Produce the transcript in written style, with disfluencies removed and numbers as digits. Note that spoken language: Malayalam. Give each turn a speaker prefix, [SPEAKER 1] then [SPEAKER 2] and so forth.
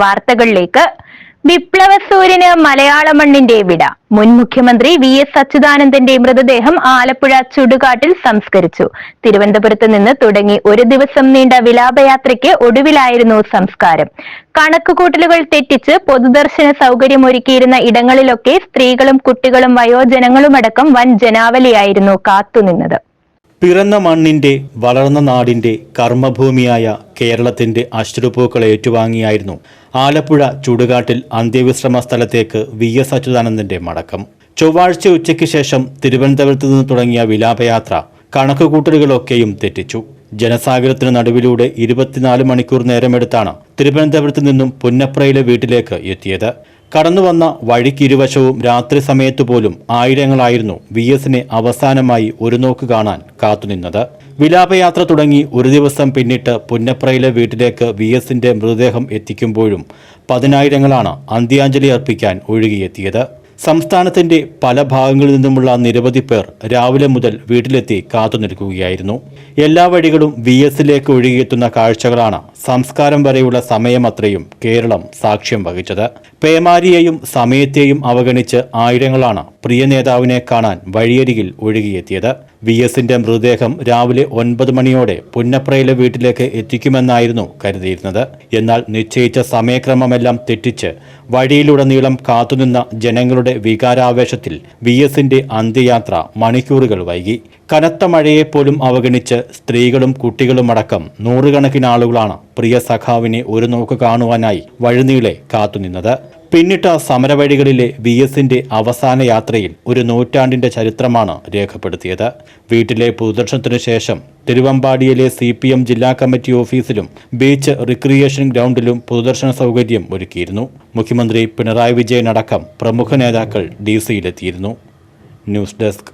[SPEAKER 1] വാർത്തകളിലേക്ക്. വിപ്ലവ സൂര്യന് മലയാള മണ്ണിന്റെ വിട. മുൻ മുഖ്യമന്ത്രി VS അച്യുതാനന്ദന്റെ മൃതദേഹം ആലപ്പുഴ ചുടുകാട്ടിൽ സംസ്കരിച്ചു. തിരുവനന്തപുരത്ത് നിന്ന് തുടങ്ങി ഒരു ദിവസം നീണ്ട വിലാപയാത്രയ്ക്ക് ഒടുവിലായിരുന്നു സംസ്കാരം. കണക്കുകൂട്ടലുകൾ തെറ്റിച്ച് പൊതുദർശന സൗകര്യമൊരുക്കിയിരുന്ന ഇടങ്ങളിലൊക്കെ സ്ത്രീകളും കുട്ടികളും വയോജനങ്ങളുമടക്കം വൻ ജനാവലിയായിരുന്നു കാത്തുനിന്നത്.
[SPEAKER 2] പിറന്ന മണ്ണിന്റെ വളർന്ന നാടിന്റെ കർമ്മഭൂമിയായ കേരളത്തിന്റെ അശ്രുപൂക്കൾ ഏറ്റുവാങ്ങിയായിരുന്നു ആലപ്പുഴ ചുടുകാട്ടിൽ അന്ത്യവിശ്രമ സ്ഥലത്തേക്ക് VS അച്യുതാനന്ദന്റെ മടക്കം. ചൊവ്വാഴ്ച ഉച്ചയ്ക്ക് ശേഷം തിരുവനന്തപുരത്ത് നിന്ന് തുടങ്ങിയ വിലാപയാത്ര കണക്കുകൂട്ടലുകളൊക്കെയും തെറ്റിച്ചു. ജനസാഗരത്തിന് നടുവിലൂടെ 24 മണിക്കൂർ നേരമെടുത്താണ് തിരുവനന്തപുരത്ത് നിന്നും പുന്നപ്രയിലെ വീട്ടിലേക്ക് എത്തിയത്. കടന്നുവന്ന വഴിക്കിരുവശവും രാത്രി സമയത്ത് പോലും ആയിരങ്ങളായിരുന്നു VSനെ അവസാനമായി ഒരു നോക്ക് കാണാൻ കാത്തുനിന്നത്. വിലാപയാത്ര തുടങ്ങി ഒരു ദിവസം പിന്നിട്ട് പുന്നപ്രയിലെ വീട്ടിലേക്ക് VSന്റെ മൃതദേഹം എത്തിക്കുമ്പോഴും പതിനായിരങ്ങളാണ് അന്ത്യാഞ്ജലി അർപ്പിക്കാൻ ഒഴുകിയെത്തിയത്. സംസ്ഥാനത്തിന്റെ പല ഭാഗങ്ങളിൽ നിന്നുമുള്ള നിരവധി പേർ രാവിലെ മുതൽ വീട്ടിലെത്തി കാത്തുനിൽക്കുകയായിരുന്നു. എല്ലാ വഴികളും VSലേക്ക് ഒഴുകിയെത്തുന്ന കാഴ്ചകളാണ് സംസ്കാരം വരെയുള്ള സമയമത്രയും കേരളം സാക്ഷ്യം വഹിച്ചത്. പേമാരിയെയും സമയത്തെയും അവഗണിച്ച് ആയിരങ്ങളാണ് പ്രിയ നേതാവിനെ കാണാൻ വഴിയരികിൽ ഒഴുകിയെത്തിയത്. VSന്റെ മൃതദേഹം രാവിലെ 9 മണിയോടെ പുന്നപ്രയിലെ വീട്ടിലേക്ക് എത്തിക്കുമെന്നായിരുന്നു കരുതിയിരുന്നത്. എന്നാൽ നിശ്ചയിച്ച സമയക്രമമെല്ലാം തെറ്റിച്ച് വഴിയിലുടനീളം കാത്തുനിന്ന ജനങ്ങളുടെ വികാരാവേശത്തിൽ VSന്റെ അന്ത്യയാത്ര മണിക്കൂറുകൾ വൈകി. കനത്ത മഴയെപ്പോലും അവഗണിച്ച് സ്ത്രീകളും കുട്ടികളുമടക്കം നൂറുകണക്കിന് ആളുകളാണ് പ്രിയ സഖാവിനെ ഒരു നോക്ക് കാണുവാനായി വഴിനീളെ കാത്തുനിന്നത്. പിന്നിട്ട സമരവഴികളിലെ VSന്റെ അവസാന യാത്രയിൽ ഒരു നൂറ്റാണ്ടിന്റെ ചരിത്രമാണ് രേഖപ്പെടുത്തിയത്. വീട്ടിലെ പൊതുദർശനത്തിനു ശേഷം തിരുവമ്പാടിയിലെ CPM ജില്ലാ കമ്മിറ്റി ഓഫീസിലും ബീച്ച് റിക്രിയേഷൻ ഗ്രൗണ്ടിലും പൊതുദർശന സൗകര്യം ഒരുക്കിയിരുന്നു. മുഖ്യമന്ത്രി പിണറായി വിജയൻ അടക്കം പ്രമുഖ നേതാക്കൾ DC-യിലെത്തിയിരുന്നു. News desk.